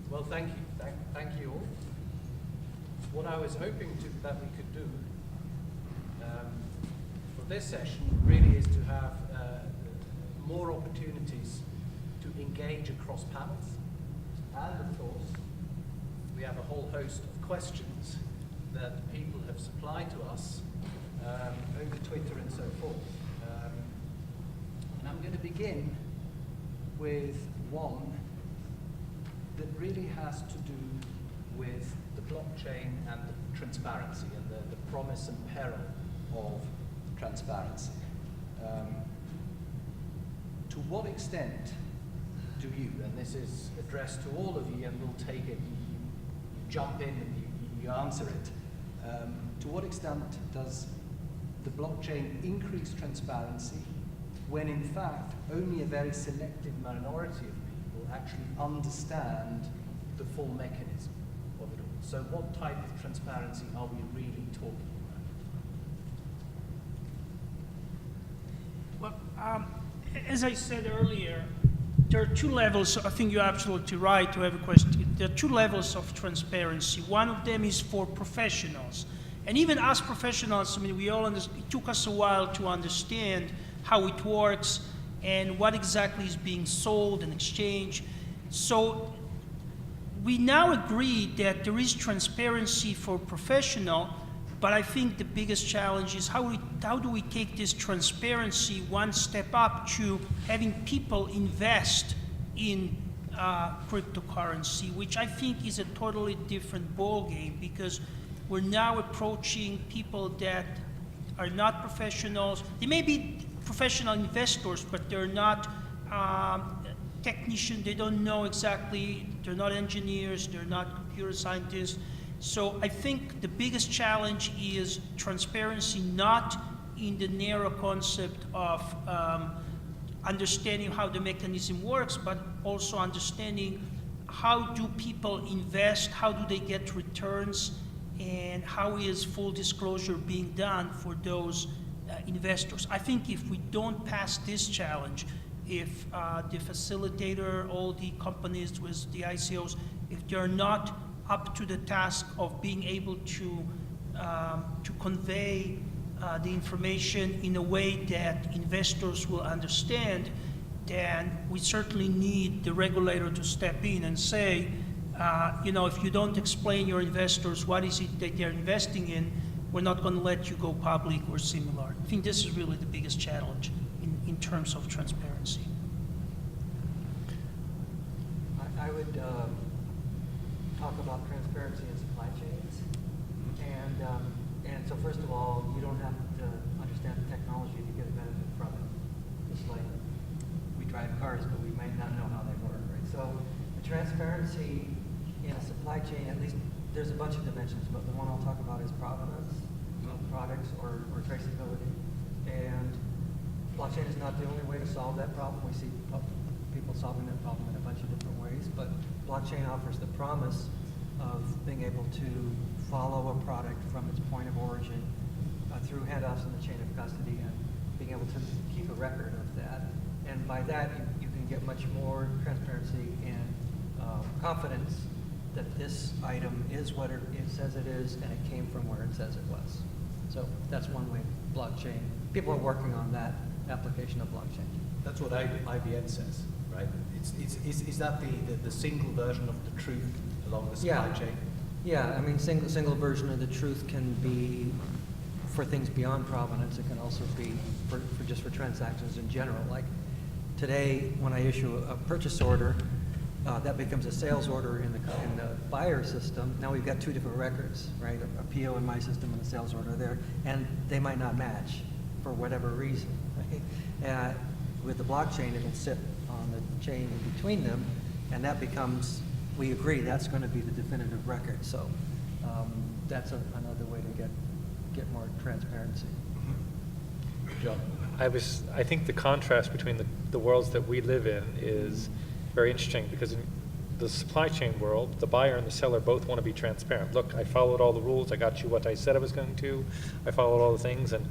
Well, thank you. Thank you all. What I was hoping that we could do for this session really is to have more opportunities to engage across panels. And of course, we have a whole host of questions that people have supplied to us over Twitter and so forth. And I'm going to begin with one that really has to do with the blockchain and the transparency and the promise and peril of transparency. To what extent do you, and this is addressed to all of you and we'll take it, you jump in and you answer it, to what extent does the blockchain increase transparency when in fact only a very selective minority of people actually understand the full mechanism of it all? So what type of transparency are we really talking about? Well, as I said earlier, there are two levels. I think you're absolutely right to have a question. There are two levels of transparency. One of them is for professionals. And even as professionals, I mean, it took us a while to understand how it works and what exactly is being sold and exchanged. So we now agree that there is transparency for professional, but I think the biggest challenge is how do we take this transparency one step up to having people invest in cryptocurrency, which I think is a totally different ballgame, because we're now approaching people that are not professionals. They may be professional investors, but they're not technicians. They don't know exactly, they're not engineers, they're not computer scientists. So I think the biggest challenge is transparency, not in the narrow concept of understanding how the mechanism works, but also understanding how do people invest, how do they get returns, and how is full disclosure being done for those investors. I think if we don't pass this challenge, if the facilitator, all the companies with the ICOs, if they're not up to the task of being able to convey the information in a way that investors will understand, then we certainly need the regulator to step in and say, if you don't explain your investors what is it that they're investing in, we're not going to let you go public or similar. I think this is really the biggest challenge in terms of transparency. I would talk about transparency in supply chains. And so first of all, you don't have to understand the technology to get a benefit from it. Just like we drive cars, but we might not know how they work, right? So the transparency in a supply chain, at least there's a bunch of dimensions, but the one I'll talk about is provenance of products or traceability. And blockchain is not the only way to solve that problem. We see people solving that problem in a bunch of different ways, but blockchain offers the promise of being able to follow a product from its point of origin through handoffs in the chain of custody and being able to keep a record of that. And by that, you can get much more transparency and confidence that this item is what it says it is and it came from where it says it was. So that's one way blockchain. People are working on that application of blockchain. That's what IBM says, right? Is that the single version of the truth along the supply chain? Yeah, I mean, single version of the truth can be for things beyond provenance. It can also be for transactions in general. Like today, when I issue a purchase order, that becomes a sales order in the buyer system. Now we've got two different records, right? A PO in my system and a sales order there, and they might not match for whatever reason. Right? With the blockchain, it'll sit on the chain in between them, and that becomes, we agree, that's going to be the definitive record. So that's another way to get more transparency. John? I think the contrast between the worlds that we live in is very interesting, because in the supply chain world, the buyer and the seller both want to be transparent. Look, I followed all the rules. I got you what I said I was going to. I followed all the things, and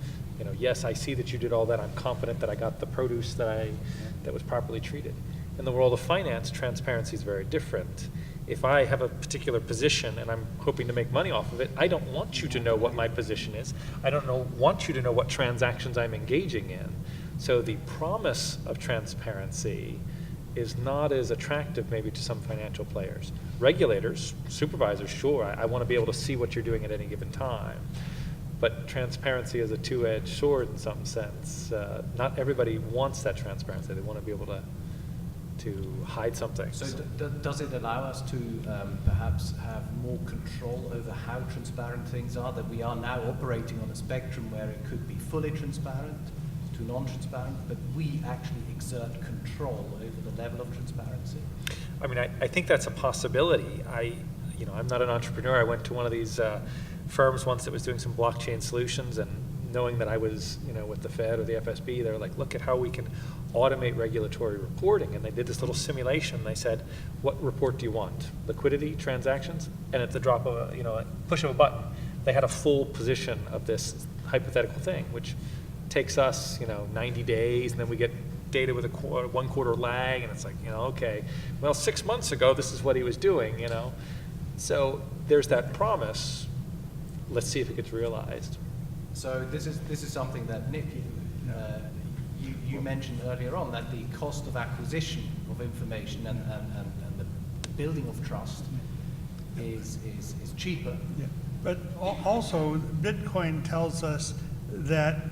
yes, I see that you did all that. I'm confident that I got the produce that was properly treated. In the world of finance, transparency is very different. if I have a particular position and I'm hoping to make money off of it, I don't want you to know what my position is. I don't want you to know what transactions I'm engaging in. So the promise of transparency is not as attractive maybe to some financial players. Regulators, supervisors, sure, I want to be able to see what you're doing at any given time. But transparency is a two-edged sword in some sense. Not everybody wants that transparency. They want to be able to hide something. So does it allow us to perhaps have more control over how transparent things are, that we are now operating on a spectrum where it could be fully transparent to non-transparent, but we actually exert control over the level of transparency? I mean, I think that's a possibility. I'm not an entrepreneur. I went to one of these firms once that was doing some blockchain solutions, and knowing that I was, with the Fed or the FSB, they were like, look at how we can automate regulatory reporting. And they did this little simulation. They said, what report do you want? Liquidity, transactions? And at the drop of a push of a button, they had a full position of this hypothetical thing, which takes us, 90 days, and then we get data with a 1 quarter lag, and it's like, okay, well, 6 months ago, this is what he was doing, So there's that promise. Let's see if it gets realized. So this is something that, Nic, you mentioned earlier on, that the cost of acquisition of information and the building of trust is cheaper. Yeah. But also, Bitcoin tells us that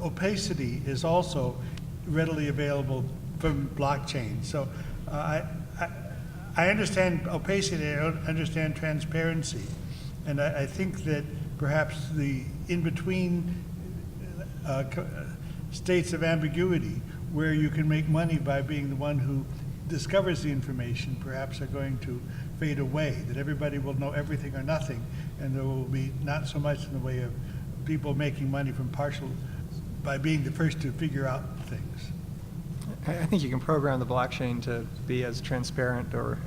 opacity is also readily available from blockchain. So I understand opacity, I don't understand transparency. And I think that perhaps the in-between states of ambiguity, where you can make money by being the one who discovers the information, perhaps are going to fade away, that everybody will know everything or nothing, and there will be not so much in the way of people making money from by being the first to figure out things. I think you can program the blockchain to be as transparent or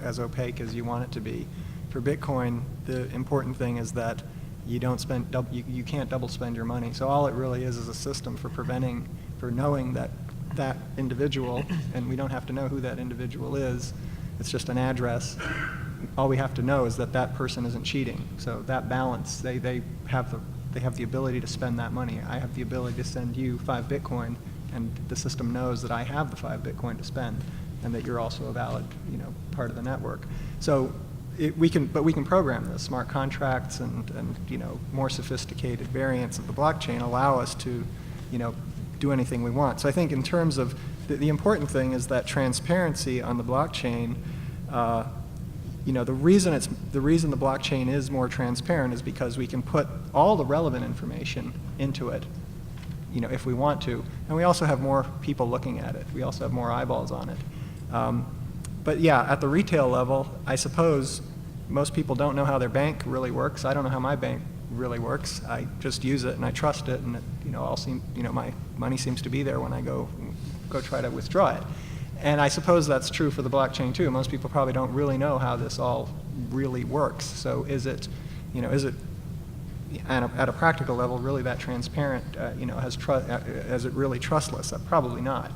as opaque as you want it to be. For Bitcoin, the important thing is that you don't spend you can't double spend your money. So all it really is a system for knowing that individual, and we don't have to know who that individual is. It's just an address. All we have to know is that that person isn't cheating. So that balance, they have the ability to spend that money. I have the ability to send you 5 Bitcoin, and the system knows that I have the 5 Bitcoin to spend, and that you're also a valid, part of the network. So we can program this. Smart contracts and more sophisticated variants of the blockchain allow us to, do anything we want. So I think in terms of the important thing is that transparency on the blockchain. The reason the blockchain is more transparent is because we can put all the relevant information into it, if we want to, and we also have more people looking at it. We also have more eyeballs on it. But yeah, at the retail level, I suppose most people don't know how their bank really works. I don't know how my bank really works. I just use it and I trust it, and my money seems to be there when I go try to withdraw it. And I suppose that's true for the blockchain too. Most people probably don't really know how this all really works. So is it at a practical level really that transparent? Is it really trustless? Probably not.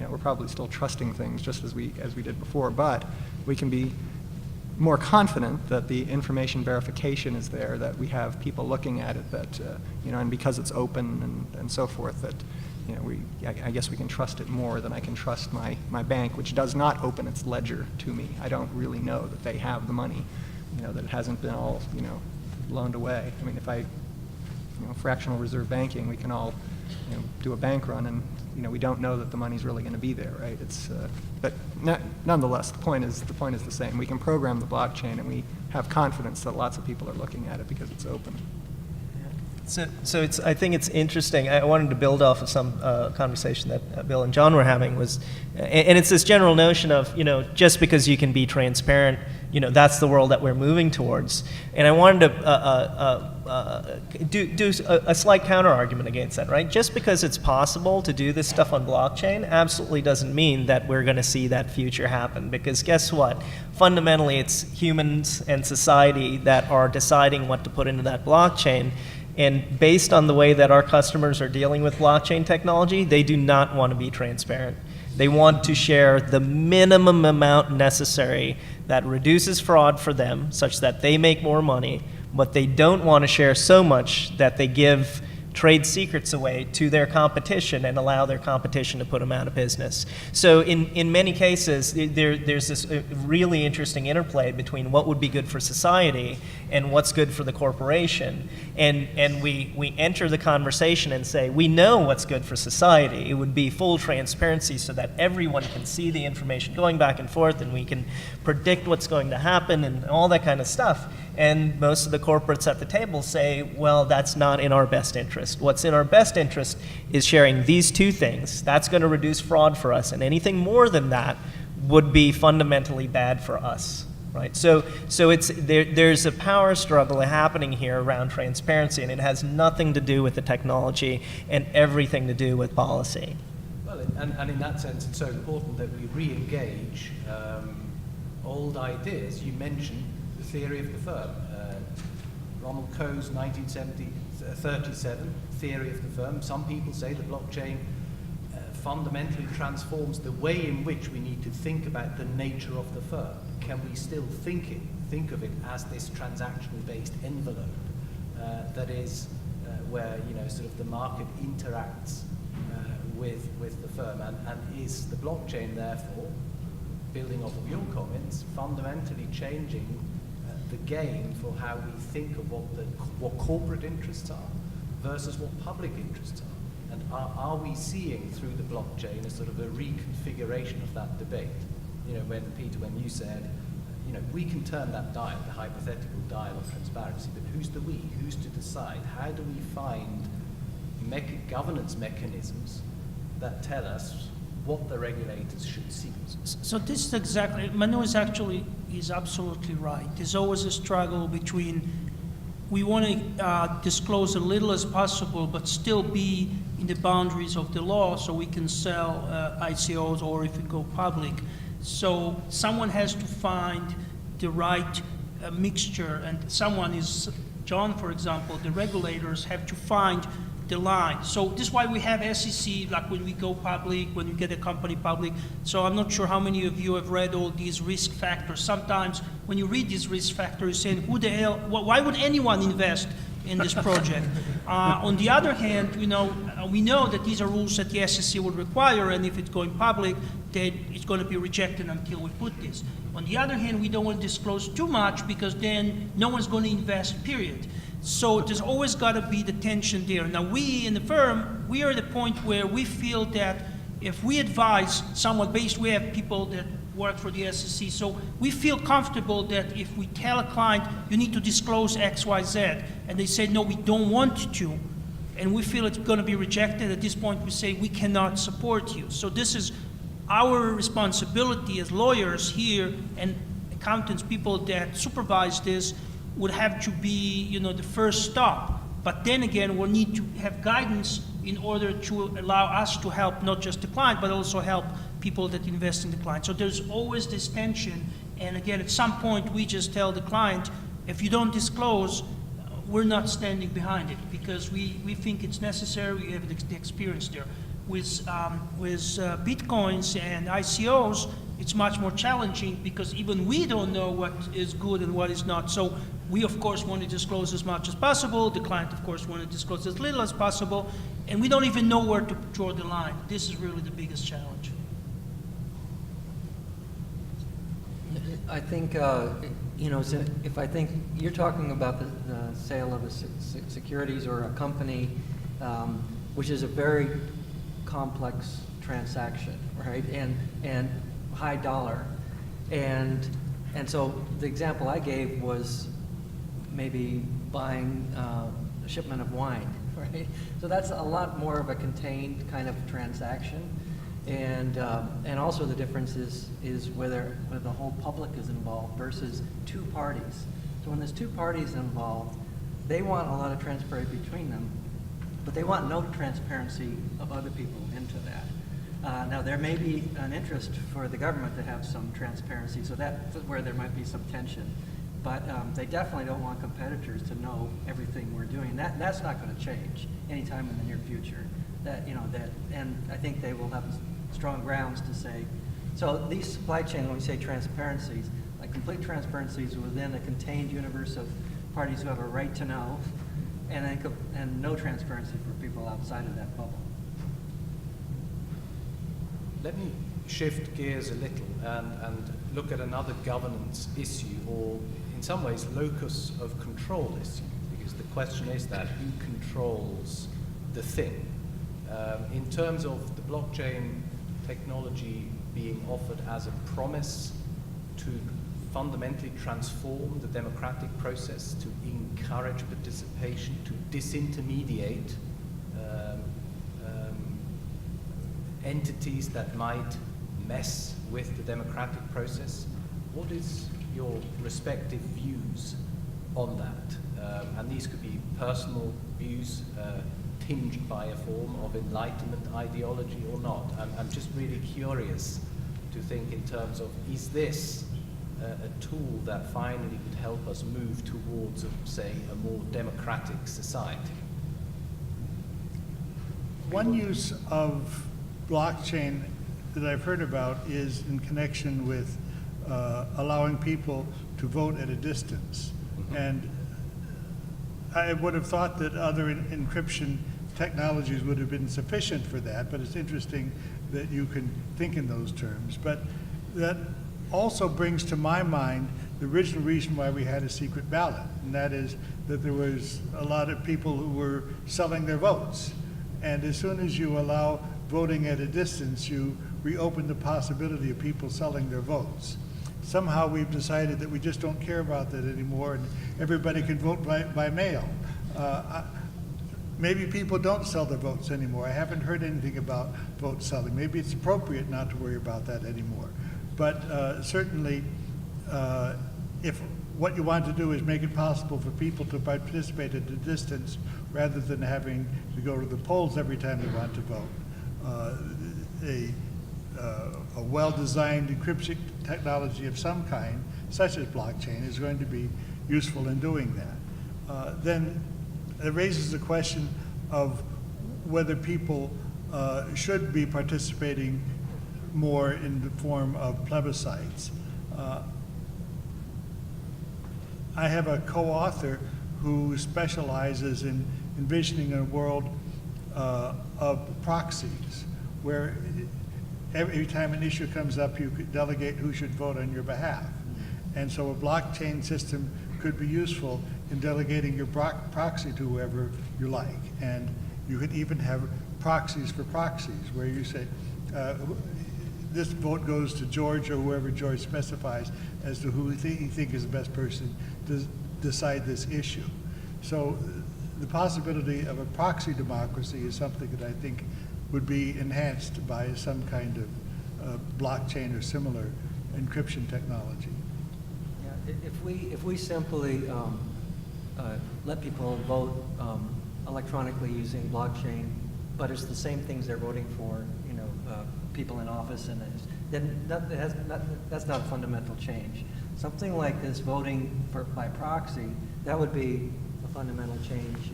We're probably still trusting things just as we did before, but we can be more confident that the information verification is there, that we have people looking at it, that and because it's open and so forth, that I guess we can trust it more than I can trust my bank, which does not open its ledger to me. I don't really know that they have the money, that it hasn't been all loaned away. I mean, if fractional reserve banking, we can all do a bank run, and we don't know that the money's really going to be there, right? But nonetheless, the point is the same. We can program the blockchain, and we have confidence that lots of people are looking at it because it's open. So I think it's interesting. I wanted to build off of some conversation that Bill and John were having, and it's this general notion of, just because you can be transparent, that's the world that we're moving towards. And I wanted to do a slight counter argument against that, right? Just because it's possible to do this stuff on blockchain absolutely doesn't mean that we're going to see that future happen, because guess what? Fundamentally, it's humans and society that are deciding what to put into that blockchain. And based on the way that our customers are dealing with blockchain technology, they do not want to be transparent. They want to share the minimum amount necessary that reduces fraud for them, such that they make more money, but they don't want to share so much that they give trade secrets away to their competition and allow their competition to put them out of business. So in many cases, there's this really interesting interplay between what would be good for society and what's good for the corporation. And we enter the conversation and say, we know what's good for society. It would be full transparency so that everyone can see the information going back and forth, and we can predict what's going to happen and all that kind of stuff. And most of the corporates at the table say, well, that's not in our best interest. What's in our best interest is sharing these two things. That's going to reduce fraud for us, and anything more than that would be fundamentally bad for us, right? So there's a power struggle happening here around transparency, and it has nothing to do with the technology and everything to do with policy. Well, and in that sense, it's so important that we re-engage old ideas. You mentioned the theory of the firm. Ronald Coe's 1937 theory of the firm. Some people say the blockchain fundamentally transforms the way in which we need to think about the nature of the firm. Can we still think of it as this transaction-based envelope that is where sort of the market interacts with the firm, and is the blockchain therefore, building off of your comments, fundamentally changing the game for how we think of what corporate interests are versus what public interests are? And are we seeing through the blockchain a sort of a reconfiguration of that debate? When you said, we can turn that dial, the hypothetical dial of transparency, but who's the we? Who's to decide? How do we find governance mechanisms that tell us what the regulators should see? So this is exactly, Manu is absolutely right. There's always a struggle between, we want to disclose a little as possible, but still be in the boundaries of the law so we can sell ICOs or if we go public. So someone has to find the right mixture, and someone is, John, for example, the regulators have to find the line. So this is why we have SEC, like when we go public, when we get a company public. So I'm not sure how many of you have read all these risk factors. Sometimes when you read these risk factors, you're saying, who the hell, why would anyone invest in this project? On the other hand, we know that these are rules that the SEC would require, and if it's going public, then it's going to be rejected until we put this. On the other hand, we don't want to disclose too much because then no one's going to invest, period. So there's always got to be the tension there. Now we in the firm, we are at the point where we feel that if we advise someone we have people that work for the SEC, so we feel comfortable that if we tell a client, you need to disclose X, Y, Z, and they say, no, we don't want to, and we feel it's going to be rejected, at this point we say, we cannot support you. So this is our responsibility as lawyers here and accountants, people that supervise this, would have to be, the first stop. But then again, we'll need to have guidance in order to allow us to help not just the client, but also help people that invest in the client. So there's always this tension. And again, at some point, we just tell the client, if you don't disclose, we're not standing behind it because we think it's necessary. We have the experience there. With Bitcoins and ICOs, it's much more challenging because even we don't know what is good and what is not. So we, of course, want to disclose as much as possible. The client, of course, want to disclose as little as possible. And we don't even know where to draw the line. This is really the biggest challenge. I think, if I think you're talking about the sale of securities or a company, which is a very complex transaction, right? And high dollar. And so the example I gave was maybe buying a shipment of wine, right? So that's a lot more of a contained kind of transaction. And also the difference is whether the whole public is involved versus two parties. So when there's two parties involved, they want a lot of transparency between them, but they want no transparency of other people into that. Now, there may be an interest for the government to have some transparency, so that's where there might be some tension. But they definitely don't want competitors to know everything we're doing. That's not going to change anytime in the near future. And I think they will have strong grounds to say. So these supply chain, when we say transparencies, like complete transparencies within a contained universe of parties who have a right to know, and no transparency for people outside of that bubble. Let me shift gears a little and look at another governance issue, or in some ways locus of control issue, because the question is that who controls the thing? In terms of the blockchain technology being offered as a promise to fundamentally transform the democratic process, to encourage participation, to disintermediate entities that might mess with the democratic process. What is your respective views on that? And these could be personal views tinged by a form of Enlightenment ideology or not. I'm just really curious to think in terms of, is this a tool that finally could help us move towards, say, a more democratic society? One use of blockchain that I've heard about is in connection with allowing people to vote at a distance. Mm-hmm. And I would have thought that other encryption technologies would have been sufficient for that, but it's interesting that you can think in those terms. But that also brings to my mind the original reason why we had a secret ballot, and that is that there was a lot of people who were selling their votes. And as soon as you allow voting at a distance, you reopen the possibility of people selling their votes. Somehow we've decided that we just don't care about that anymore, and everybody can vote by mail. Maybe people don't sell their votes anymore. I haven't heard anything about vote selling. Maybe it's appropriate not to worry about that anymore. But certainly, if what you want to do is make it possible for people to participate at a distance rather than having to go to the polls every time they want to vote, a well-designed encryption technology of some kind, such as blockchain, is going to be useful in doing that. Then it raises the question of whether people should be participating more in the form of plebiscites. I have a co-author who specializes in envisioning a world of proxies, where every time an issue comes up, you could delegate who should vote on your behalf. And so a blockchain system could be useful in delegating your proxy to whoever you like. And you could even have proxies for proxies, where you say, this vote goes to George or whoever George specifies as to who you think is the best person to decide this issue. So the possibility of a proxy democracy is something that I think would be enhanced by some kind of blockchain or similar encryption technology. Yeah, if we simply let people vote electronically using blockchain, but it's the same things they're voting for, people in office, and then that's not a fundamental change. Something like this voting by proxy, that would be a fundamental change.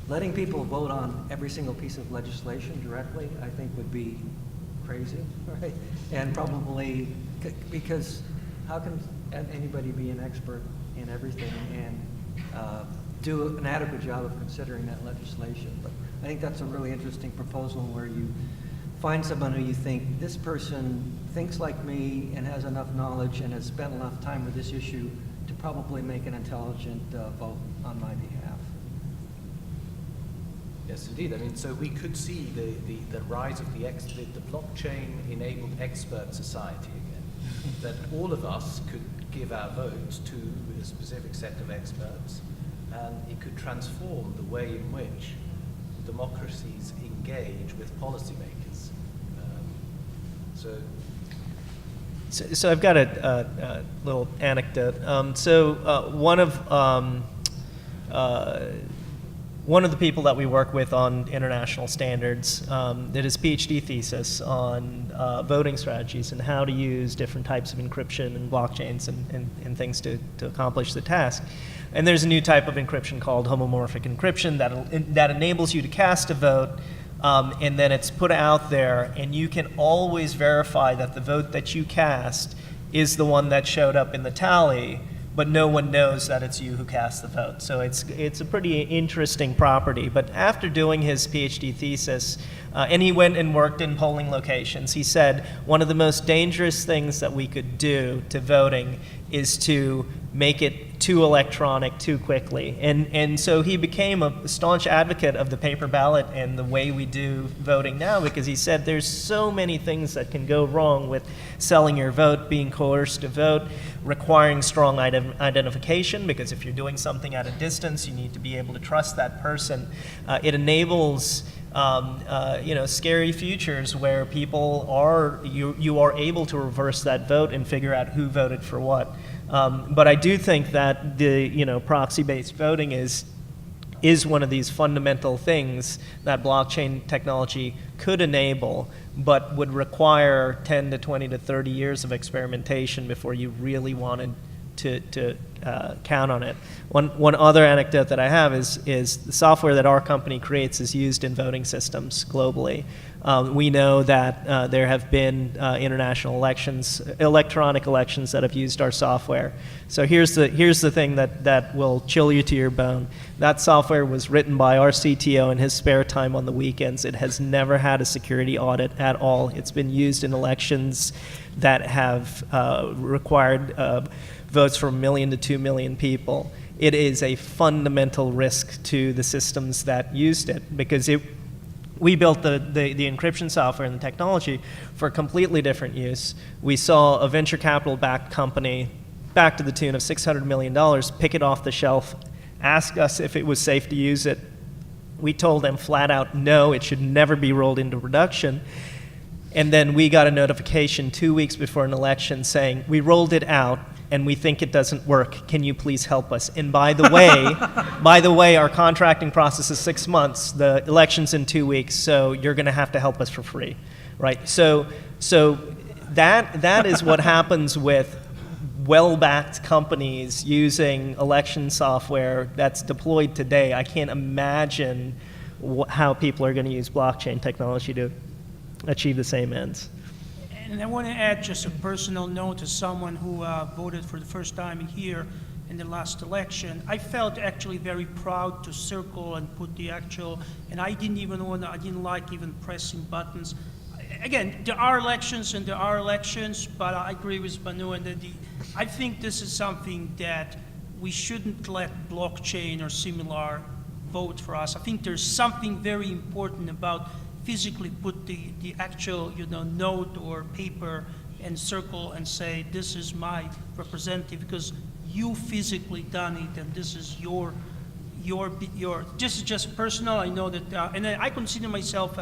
Letting people vote on every single piece of legislation directly, I think, would be crazy, right? And probably, because how can anybody be an expert in everything and do an adequate job of considering that legislation? But I think that's a really interesting proposal, where you find someone who you think, this person thinks like me and has enough knowledge and has spent enough time with this issue to probably make an intelligent vote on my behalf. Yes, indeed. I mean, so we could see the rise of the blockchain-enabled expert society again. That all of us could give our votes to a specific set of experts, and it could transform the way in which democracies engage with policymakers. So I've got a little anecdote. One of one of the people that we work with on international standards did his PhD thesis on voting strategies and how to use different types of encryption and blockchains and things to accomplish the task. And there's a new type of encryption called homomorphic encryption that enables you to cast a vote, and then it's put out there, and you can always verify that the vote that you cast is the one that showed up in the tally, but no one knows that it's you who cast the vote. So it's a pretty interesting property. But after doing his PhD thesis, and he went and worked in polling locations, he said one of the most dangerous things that we could do to voting is to make it too electronic too quickly. And so he became a staunch advocate of the paper ballot and the way we do voting now, because he said there's so many things that can go wrong with selling your vote, being coerced to vote, requiring strong identification, because if you're doing something at a distance, you need to be able to trust that person. It enables scary futures where people you are able to reverse that vote and figure out who voted for what. But I do think that the proxy-based voting is one of these fundamental things that blockchain technology could enable, but would require 10 to 20 to 30 years of experimentation before you really wanted to count on it. One other anecdote that I have is the software that our company creates is used in voting systems globally. We know that there have been international elections, electronic elections that have used our software. So here's the thing that will chill you to your bone. That software was written by our CTO in his spare time on the weekends. It has never had a security audit at all. It's been used in elections that have required votes from 1 million to 2 million people. It is a fundamental risk to the systems that used it, because we built the encryption software and the technology for a completely different use. We saw a venture capital-backed company, back to the tune of $600 million, pick it off the shelf, ask us if it was safe to use it. We told them flat out, no, it should never be rolled into production. And then we got a notification 2 weeks before an election saying, we rolled it out and we think it doesn't work. Can you please help us? And by the way, our contracting process is 6 months. The election's in 2 weeks, so you're going to have to help us for free, right? So that is what happens with well-backed companies using election software that's deployed today. I can't imagine how people are going to use blockchain technology to achieve the same ends. And I want to add just a personal note as someone who voted for the first time here in the last election. I felt actually very proud to circle and put the actual, and I didn't like even pressing buttons. Again, there are elections and there are elections, but I agree with Manu, and I think this is something that we shouldn't let blockchain or similar vote for us. I think there's something very important about physically put the actual note or paper and circle and say, this is my representative, because you physically done it, and this is your this is just personal. I know that, and I consider myself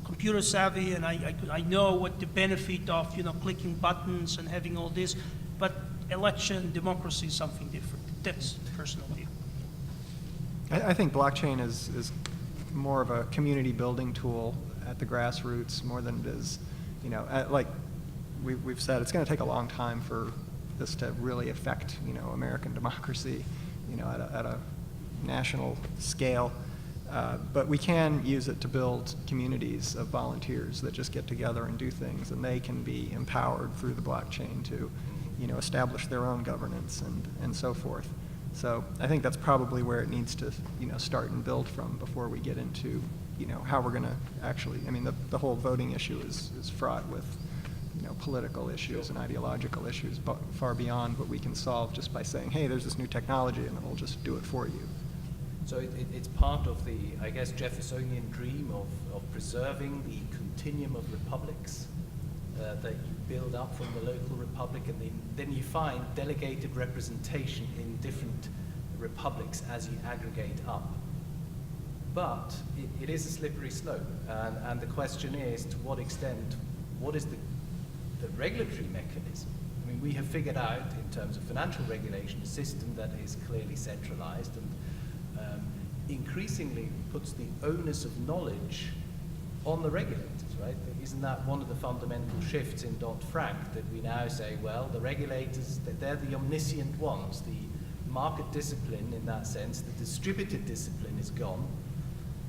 computer savvy, and I know what the benefit of clicking buttons and having all this, but election democracy is something different. That's personal view. I think blockchain is more of a community building tool at the grassroots more than it is, like we've said, it's going to take a long time for this to really affect, American democracy, at a national scale. But we can use it to build communities of volunteers that just get together and do things, and they can be empowered through the blockchain to, establish their own governance and so forth. So I think that's probably where it needs to, start and build from before we get into, how we're going to actually, the whole voting issue is fraught with, political issues and ideological issues, but far beyond what we can solve just by saying, hey, there's this new technology, and it'll just do it for you. So it's part of the, I guess, Jeffersonian dream of preserving the continuum of republics that you build up from the local republic, and then you find delegated representation in different republics as you aggregate up. But it is a slippery slope, and the question is, to what extent, what is the regulatory mechanism? I mean, we have figured out, in terms of financial regulation, a system that is clearly centralized, and increasingly puts the onus of knowledge on the regulators, right? Isn't that one of the fundamental shifts in Dodd-Frank, that we now say, well, the regulators, they're the omniscient ones, the market discipline in that sense, the distributed discipline is gone,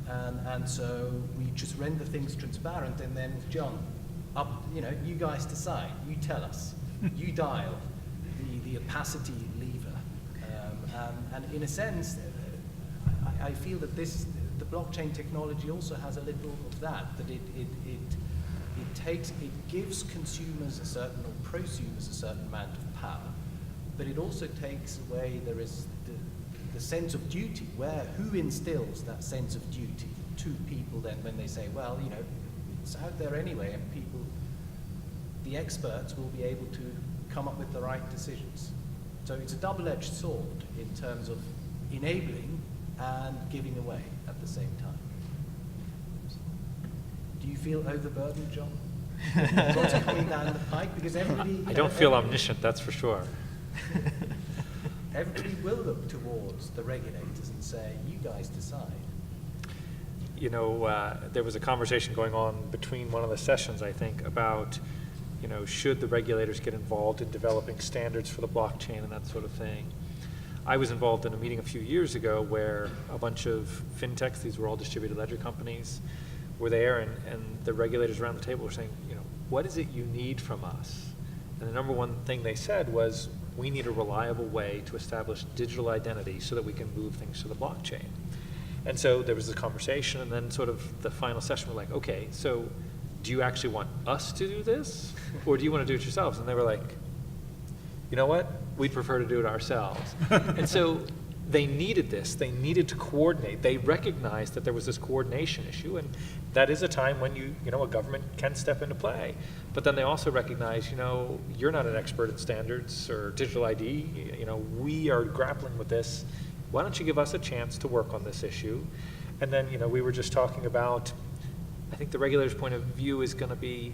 and so we just render things transparent, and then, John, you guys decide, you tell us, you dial the opacity lever, and in a sense, I feel that the blockchain technology also has a little of that it gives consumers a certain, or prosumers a certain amount of power, but it also takes away, there is the sense of duty, who instills that sense of duty to people then when they say, well, it's out there anyway, and the experts will be able to come up with the right decisions. So it's a double-edged sword in terms of enabling and giving away at the same time. Do you feel overburdened, John? What's coming down the pike? Because everybody... I don't feel omniscient, that's for sure. Everybody will look towards the regulators and say, you guys decide. There was a conversation going on between one of the sessions, I think, about, should the regulators get involved in developing standards for the blockchain and that sort of thing. I was involved in a meeting a few years ago where a bunch of fintechs, these were all distributed ledger companies, were there, and the regulators around the table were saying, what is it you need from us? And the number one thing they said was, we need a reliable way to establish digital identity so that we can move things to the blockchain. And so there was a conversation, and then sort of the final session, we're like, okay, so do you actually want us to do this, or do you want to do it yourselves? And they were like, you know what? We'd prefer to do it ourselves. And so they needed this. They needed to coordinate. They recognized that there was this coordination issue, and that is a time when a government can step into play. But then they also recognize, you're not an expert in standards or digital ID. We are grappling with this. Why don't you give us a chance to work on this issue? And then, we were just talking about, I think the regulator's point of view is going to be,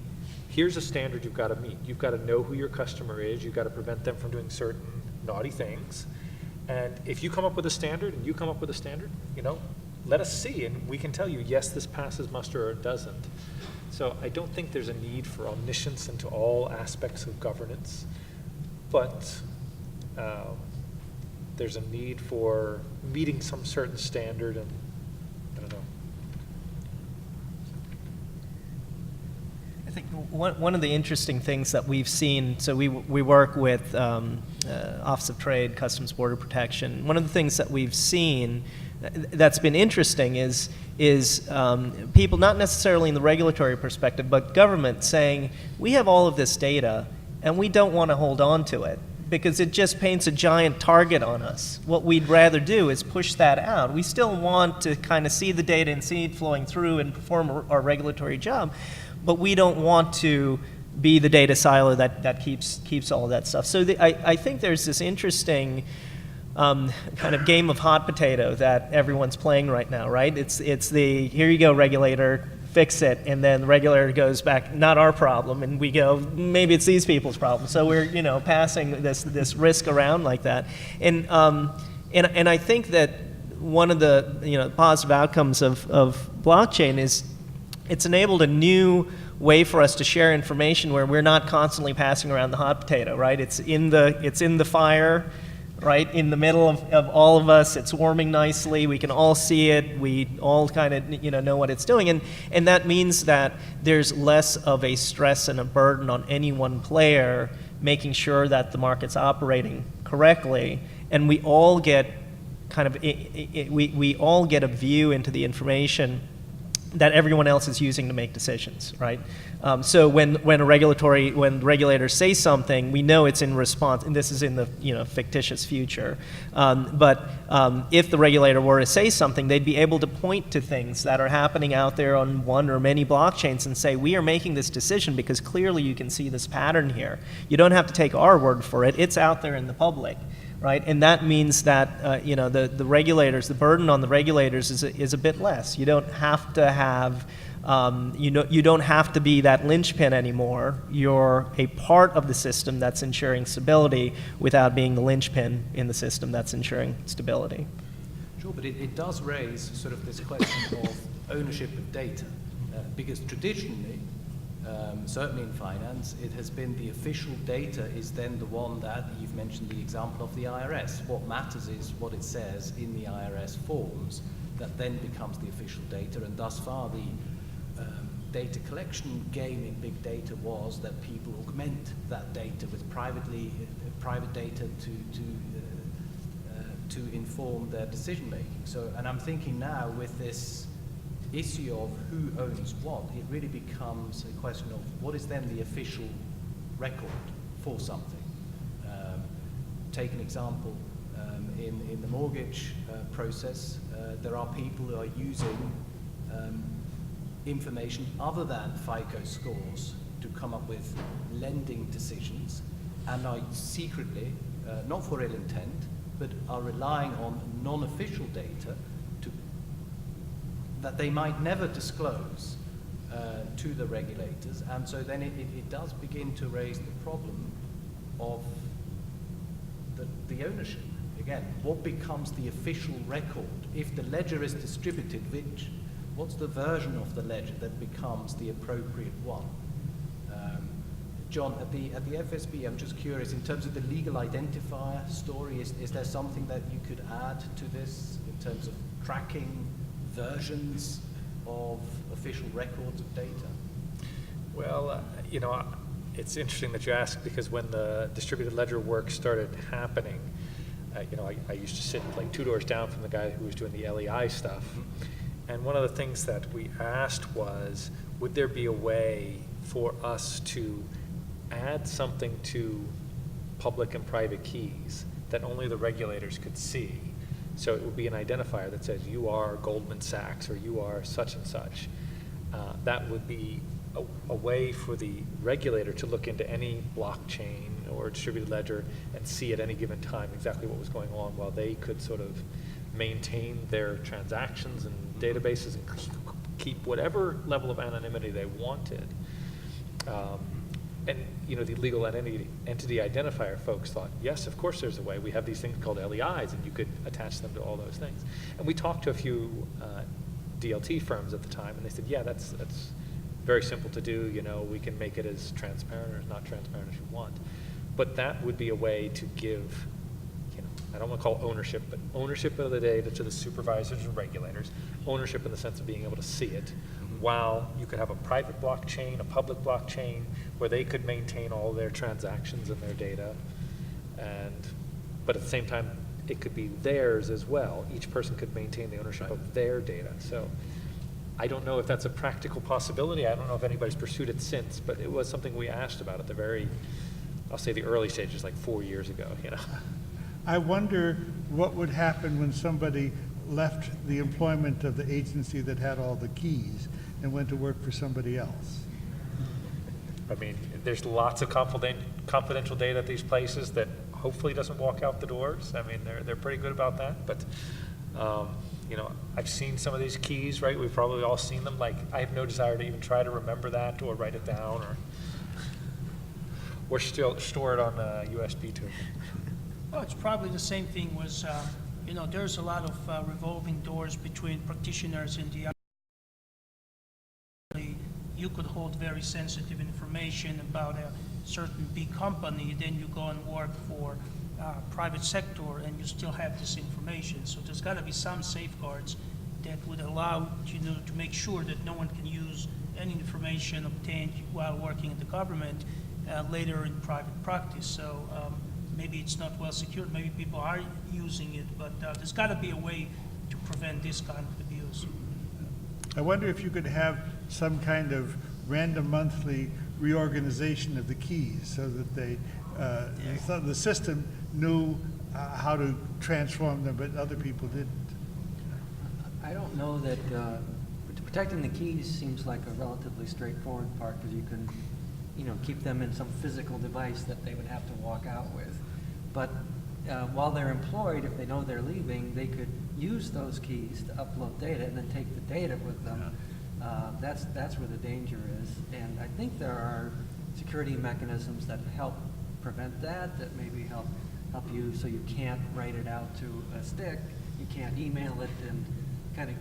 here's a standard you've got to meet. You've got to know who your customer is. You've got to prevent them from doing certain naughty things. And if you come up with a standard and you come up with a standard, let us see, and we can tell you, yes, this passes muster or it doesn't. So I don't think there's a need for omniscience into all aspects of governance, but there's a need for meeting some certain standard, and I don't know. I think one of the interesting things that we've seen, so we work with Office of Trade, Customs Border Protection. One of the things that we've seen that's been interesting is people, not necessarily in the regulatory perspective, but government saying, we have all of this data and we don't want to hold on to it because it just paints a giant target on us. What we'd rather do is push that out. We still want to kind of see the data and see it flowing through and perform our regulatory job, but we don't want to be the data silo that keeps all of that stuff. So I think there's this interesting kind of game of hot potato that everyone's playing right now, right? It's the, here you go, regulator, fix it, and then the regulator goes back, not our problem, and we go, maybe it's these people's problem. So we're passing this risk around like that, and I think that one of the positive outcomes of blockchain is it's enabled a new way for us to share information where we're not constantly passing around the hot potato, right? It's in the fire, right, in the middle of all of us. It's warming nicely. We can all see it. We all kind of know what it's doing, and that means that there's less of a stress and a burden on any one player making sure that the market's operating correctly, and we all get kind of we all get a view into the information that everyone else is using to make decisions, right? So when regulators say something, we know it's in response, and this is in the fictitious future. But if the regulator were to say something, they'd be able to point to things that are happening out there on one or many blockchains and say, we are making this decision because clearly you can see this pattern here. You don't have to take our word for it. It's out there in the public. Right, and that means that the regulators, the burden on the regulators is a bit less. You don't have to have, you don't have to be that linchpin anymore. You're a part of the system that's ensuring stability without being the linchpin in the system that's ensuring stability. Sure, but it does raise sort of this question of ownership of data, because traditionally, certainly in finance, it has been the official data is then the one that, you've mentioned the example of the IRS. What matters is what it says in the IRS forms that then becomes the official data, and thus far the data collection game in big data was that people augment that data with private data to inform their decision making. So, and I'm thinking now with this issue of who owns what, it really becomes a question of what is then the official record for something. Take an example, in the mortgage process, there are people who are using information other than FICO scores to come up with lending decisions, and are secretly, not for ill intent, but are relying on non-official data that they might never disclose to the regulators, and so then it does begin to raise the problem of the ownership. Again, what becomes the official record? If the ledger is distributed, what's the version of the ledger that becomes the appropriate one? John, at the FSB, I'm just curious, in terms of the legal identifier story, is there something that you could add to this in terms of tracking versions of official records of data? Well, you know, it's interesting that you ask, because when the distributed ledger work started happening, you know, I used to sit like 2 doors down from the guy who was doing the LEI stuff. And one of the things that we asked was, would there be a way for us to add something to public and private keys that only the regulators could see? So it would be an identifier that says you are Goldman Sachs or you are such and such. That would be a way for the regulator to look into any blockchain or distributed ledger and see at any given time exactly what was going on, while they could sort of maintain their transactions and databases and keep whatever level of anonymity they wanted. And you know, the legal entity identifier folks thought, yes, of course there's a way. We have these things called LEIs, and you could attach them to all those things. And we talked to a few DLT firms at the time, and they said, yeah, that's very simple to do. You know, we can make it as transparent or as not transparent as you want. But that would be a way to give, you know, I don't want to call ownership, but ownership of the data to the supervisors and regulators, ownership in the sense of being able to see it, while you could have a private blockchain, a public blockchain, where they could maintain all their transactions and their data, but at the same time, it could be theirs as well. Each person could maintain the ownership of their data. So I don't know if that's a practical possibility. I don't know if anybody's pursued it since, but it was something we asked about at the very, I'll say the early stages, like 4 years ago, you know. I wonder what would happen when somebody left the employment of the agency that had all the keys and went to work for somebody else. I mean, there's lots of confidential data at these places that hopefully doesn't walk out the doors. I mean, they're pretty good about that. But, you know, I've seen some of these keys, right? We've probably all seen them. Like, I have no desire to even try to remember that or write it down or still store it on a USB too. Well, it's probably the same thing was, you know, there's a lot of revolving doors between practitioners in the you could hold very sensitive information about a certain big company, then you go and work for private sector and you still have this information. So there's got to be some safeguards that would allow, you know, to make sure that no one can use any information obtained while working in the government later in private practice. So maybe it's not well secured, maybe people are using it, but there's got to be a way to prevent this kind of abuse. I wonder if you could have some kind of random monthly reorganization of the keys so that the system knew how to transform them, but other people didn't. I don't know that protecting the keys seems like a relatively straightforward part, because you can, you know, keep them in some physical device that they would have to walk out with. But while they're employed, if they know they're leaving, they could use those keys to upload data and then take the data with them. That's where the danger is. And I think there are security mechanisms that help prevent that maybe help you so you can't write it out to a stick you can't email it and kind of,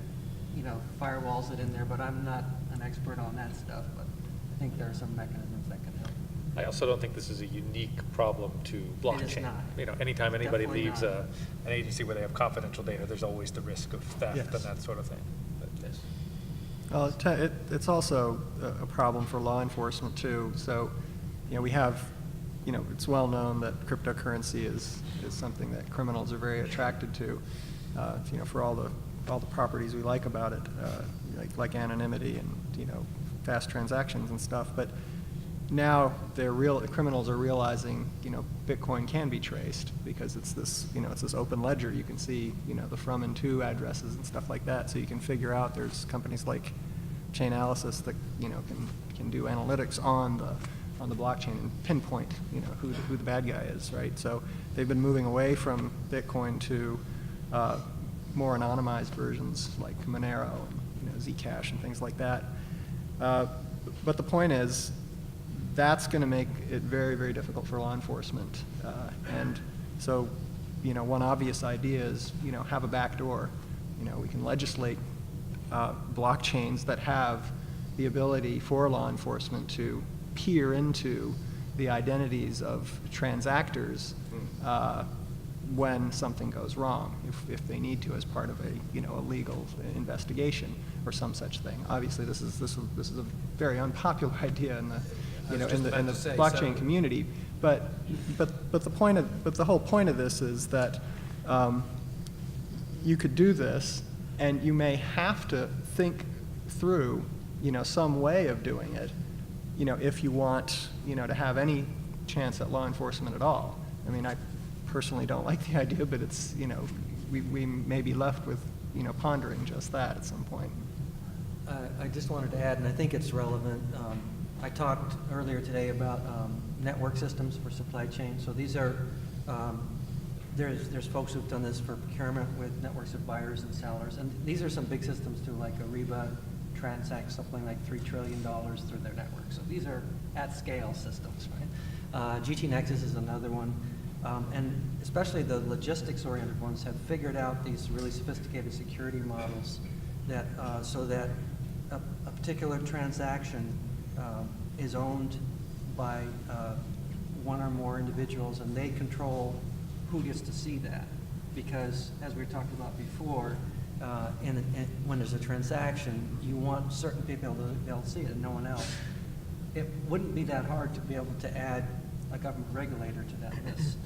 firewalls it in there, but I'm not an expert on that stuff, but I think there are some mechanisms that can help. I also don't think this is a unique problem to blockchain. not. Anytime anybody Definitely leaves not. an agency where they have confidential data, there's always the risk of theft Yes. and that sort of thing. But yes. Well, it's also a problem for law enforcement too. So, we have, it's well known that cryptocurrency is something that criminals are very attracted to, for all the properties we like about it, like anonymity and, fast transactions and stuff. But now criminals are realizing, Bitcoin can be traced because it's this open ledger. You can see, the from and to addresses and stuff like that. So you can figure out there's companies like Chainalysis that, can do analytics on the blockchain and pinpoint, who the bad guy is, right? So they've been moving away from Bitcoin to more anonymized versions like Monero and, Zcash and things like that. But the point is, that's going to make it very, very difficult for law enforcement. And so, one obvious idea is, have a backdoor. We can legislate blockchains that have the ability for law enforcement to peer into the identities of transactors when something goes wrong, if they need to, as part of a legal investigation or some such thing. Obviously, this is a very unpopular idea in the blockchain community. But the whole point of this is that you could do this, and you may have to think through some way of doing it, if you want to have any chance at law enforcement at all. I mean, I personally don't like the idea, but it's we may be left with pondering just that at some point. I just wanted to add, and I think it's relevant. I talked earlier today about network systems for supply chain. So these are there's folks who've done this for procurement with networks of buyers and sellers, and these are some big systems too, like Ariba transacts something like $3 trillion through their network. So these are at-scale systems, right? GT Nexus is another one. And especially the logistics-oriented ones have figured out these really sophisticated security models that so that a particular transaction is owned by one or more individuals, and they control who gets to see that. Because, as we talked about before, when there's a transaction, you want certain people to be able to see it and no one else. It wouldn't be that hard to be able to add a government regulator to that list,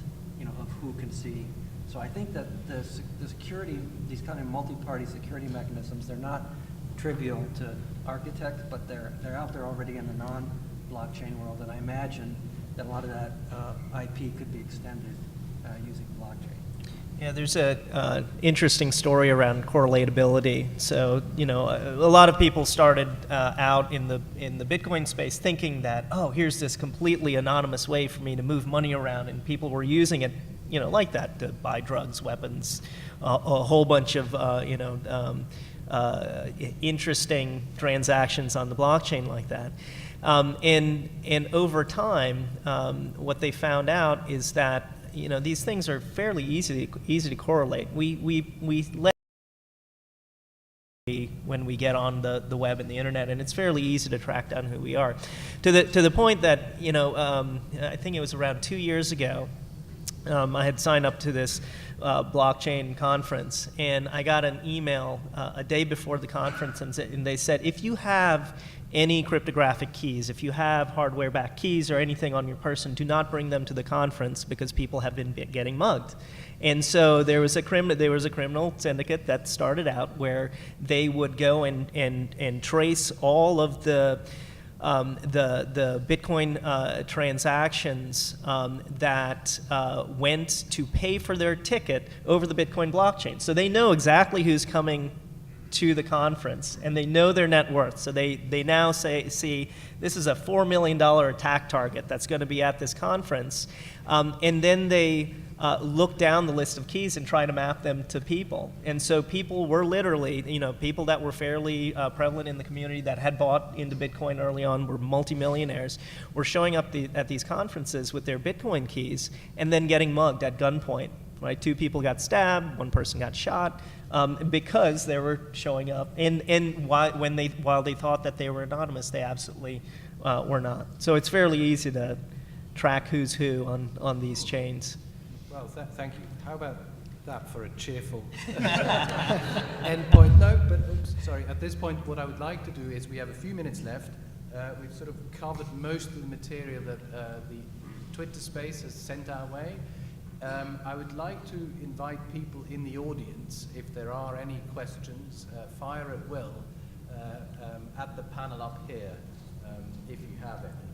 of who can see. So I think that the security, these kind of multi-party security mechanisms, they're not trivial to architect, but they're out there already in the non-blockchain world, and I imagine that a lot of that IP could be extended using blockchain. Yeah, there's a interesting story around correlatability. So, a lot of people started out in the Bitcoin space thinking that, oh, here's this completely anonymous way for me to move money around, and people were using it, like that to buy drugs, weapons, a whole bunch of, interesting transactions on the blockchain like that. And over time, what they found out is that these things are fairly easy to correlate. We let when we get on the web and the internet, and it's fairly easy to track down who we are, to the point that I think it was around 2 years ago, I had signed up to this blockchain conference, and I got an email a day before the conference, and they said, if you have any cryptographic keys, if you have hardware-backed keys or anything on your person, do not bring them to the conference because people have been getting mugged. And so there was a criminal syndicate that started out where they would go and trace all of the Bitcoin transactions that went to pay for their ticket over the Bitcoin blockchain. So they know exactly who's coming to the conference, and they know their net worth. So they now see this is a $4 million attack target that's going to be at this conference. And then they look down the list of keys and try to map them to people. And so people were literally, people that were fairly prevalent in the community that had bought into Bitcoin early on, were multimillionaires, were showing up at these conferences with their Bitcoin keys and then getting mugged at gunpoint right? 2 people got stabbed, 1 person got shot, because they were showing up. And while they thought that they were anonymous, they absolutely were not. So it's fairly easy to track who's who on these chains. Well, thank you. How about that for a cheerful end point? No, but oops, sorry. At this point, what I would like to do is we have a few minutes left. We've sort of covered most of the material that the Twitter space has sent our way. I would like to invite people in the audience, if there are any questions, fire at will at the panel up here, if you have any.